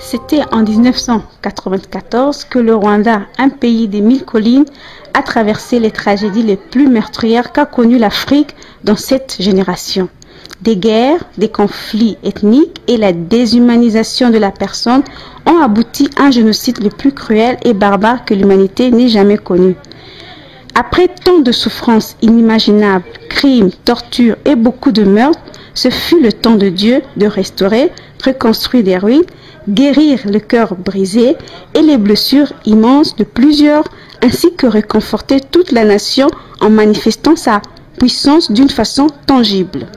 C'était en 1994 que le Rwanda, un pays des 1000 collines, a traversé les tragédies les plus meurtrières qu'a connues l'Afrique dans cette génération. Des guerres, des conflits ethniques et la déshumanisation de la personne ont abouti à un génocide le plus cruel et barbare que l'humanité n'ait jamais connu. Après tant de souffrances inimaginables, crimes, tortures et beaucoup de meurtres, ce fut le temps de Dieu de restaurer, reconstruire des ruines, guérir le cœur brisé et les blessures immenses de plusieurs, ainsi que réconforter toute la nation en manifestant sa puissance d'une façon tangible.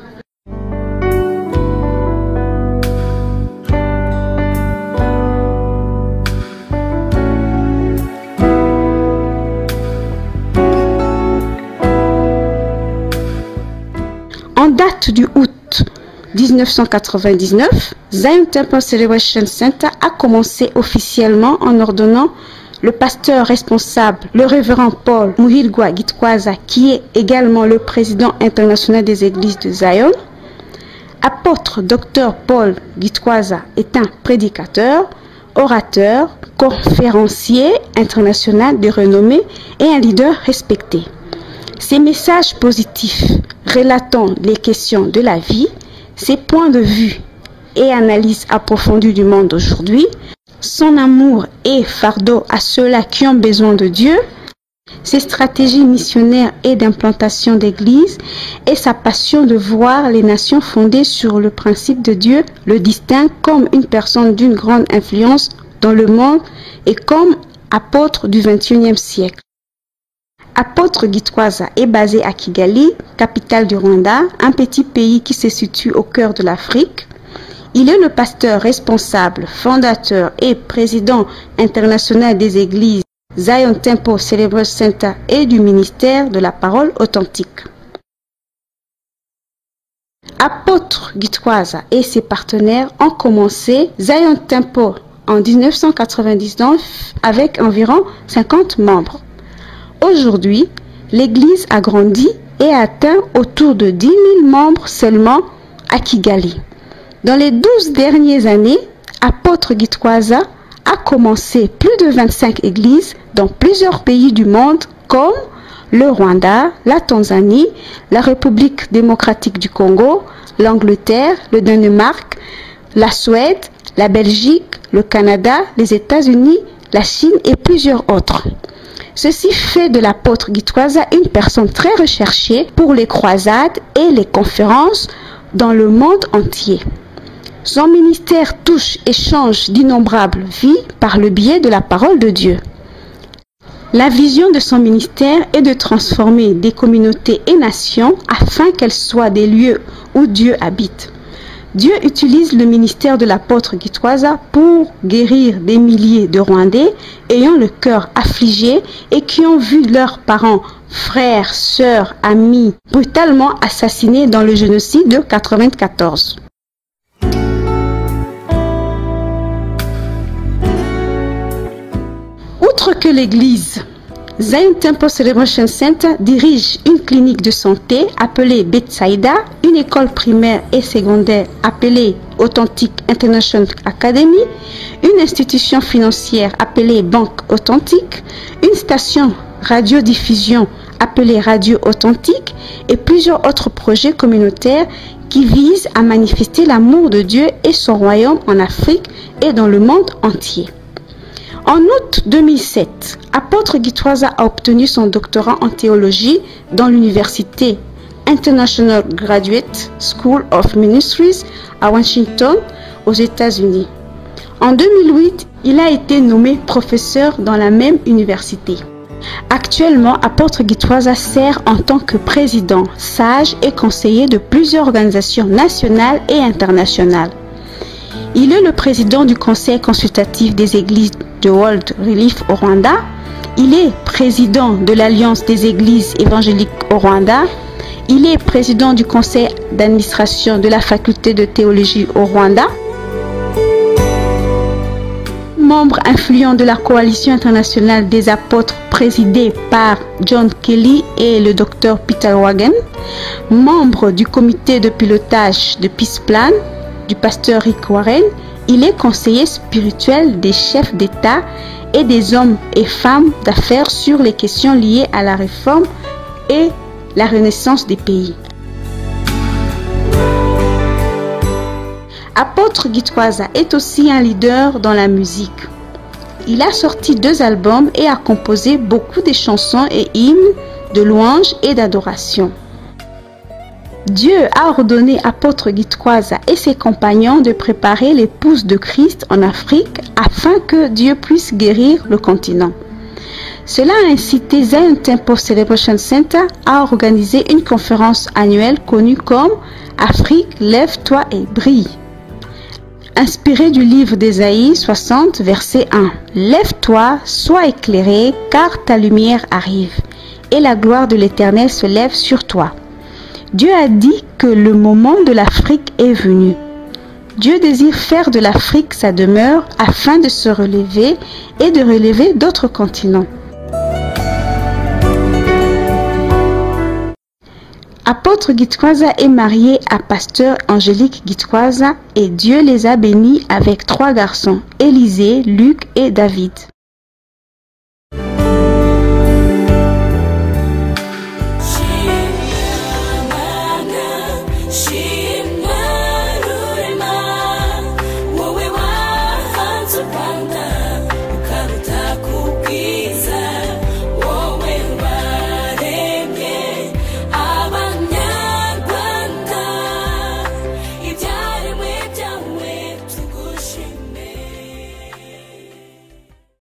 En date du août 1999, Zion Temple Celebration Center a commencé officiellement en ordonnant le pasteur responsable, le révérend Paul Muhirwa Gitwaza, qui est également le président international des églises de Zion. Apôtre Dr Paul Gitwaza est un prédicateur, orateur, conférencier international de renommée et un leader respecté. Ses messages positifs relatant les questions de la vie, ses points de vue et analyses approfondies du monde d'aujourd'hui, son amour et fardeau à ceux-là qui ont besoin de Dieu, ses stratégies missionnaires et d'implantation d'églises et sa passion de voir les nations fondées sur le principe de Dieu le distinguent comme une personne d'une grande influence dans le monde et comme apôtre du XXIe siècle. Apôtre Gitwaza est basé à Kigali, capitale du Rwanda, un petit pays qui se situe au cœur de l'Afrique. Il est le pasteur responsable, fondateur et président international des églises Zion Temple Celebration Center et du ministère de la parole authentique. Apôtre Gitwaza et ses partenaires ont commencé Zion Temple en 1999 avec environ 50 membres. Aujourd'hui, l'église a grandi et a atteint autour de 10 000 membres seulement à Kigali. Dans les 12 dernières années, Apôtre Gitwaza a commencé plus de 25 églises dans plusieurs pays du monde comme le Rwanda, la Tanzanie, la République démocratique du Congo, l'Angleterre, le Danemark, la Suède, la Belgique, le Canada, les États-Unis, la Chine et plusieurs autres. Ceci fait de l'apôtre Gitwaza une personne très recherchée pour les croisades et les conférences dans le monde entier. Son ministère touche et change d'innombrables vies par le biais de la parole de Dieu. La vision de son ministère est de transformer des communautés et nations afin qu'elles soient des lieux où Dieu habite. Dieu utilise le ministère de l'apôtre Gitwaza pour guérir des milliers de Rwandais ayant le cœur affligé et qui ont vu leurs parents, frères, sœurs, amis brutalement assassinés dans le génocide de 1994. Outre que l'église Zion Temple Celebration Center dirige une clinique de santé appelée Betsaïda, une école primaire et secondaire appelée Authentic International Academy, une institution financière appelée Banque Authentique, une station radiodiffusion appelée Radio Authentique et plusieurs autres projets communautaires qui visent à manifester l'amour de Dieu et son royaume en Afrique et dans le monde entier. En août 2007, Apôtre Gitwaza a obtenu son doctorat en théologie dans l'université International Graduate School of Ministries à Washington, aux États-Unis. En 2008, il a été nommé professeur dans la même université. Actuellement, Apôtre Gitwaza sert en tant que président, sage et conseiller de plusieurs organisations nationales et internationales. Il est le président du Conseil consultatif des églises de World Relief au Rwanda. Il est président de l'Alliance des églises évangéliques au Rwanda. Il est président du conseil d'administration de la faculté de théologie au Rwanda. Membre influent de la coalition internationale des apôtres présidée par John Kelly et le Dr Peter Wagen. Membre du comité de pilotage de Peace Plan du pasteur Rick Warren Il est conseiller spirituel des chefs d'État et des hommes et femmes d'affaires sur les questions liées à la réforme et la renaissance des pays. Apôtre Gitwaza est aussi un leader dans la musique. Il a sorti 2 albums et a composé beaucoup de chansons et hymnes de louange et d'adoration. Dieu a ordonné Apôtre Gitwaza et ses compagnons de préparer l'épouse de Christ en Afrique afin que Dieu puisse guérir le continent. Cela a incité Zion Temple Celebration Center à organiser une conférence annuelle connue comme Afrique, lève-toi et brille. Inspiré du livre d'Ésaïe 60, verset 1. Lève-toi, sois éclairé, car ta lumière arrive, et la gloire de l'Éternel se lève sur toi. Dieu a dit que le moment de l'Afrique est venu. Dieu désire faire de l'Afrique sa demeure afin de se relever et de relever d'autres continents. Apôtre Gitwaza est marié à pasteur Angélique Gitwaza et Dieu les a bénis avec 3 garçons, Élisée, Luc et David.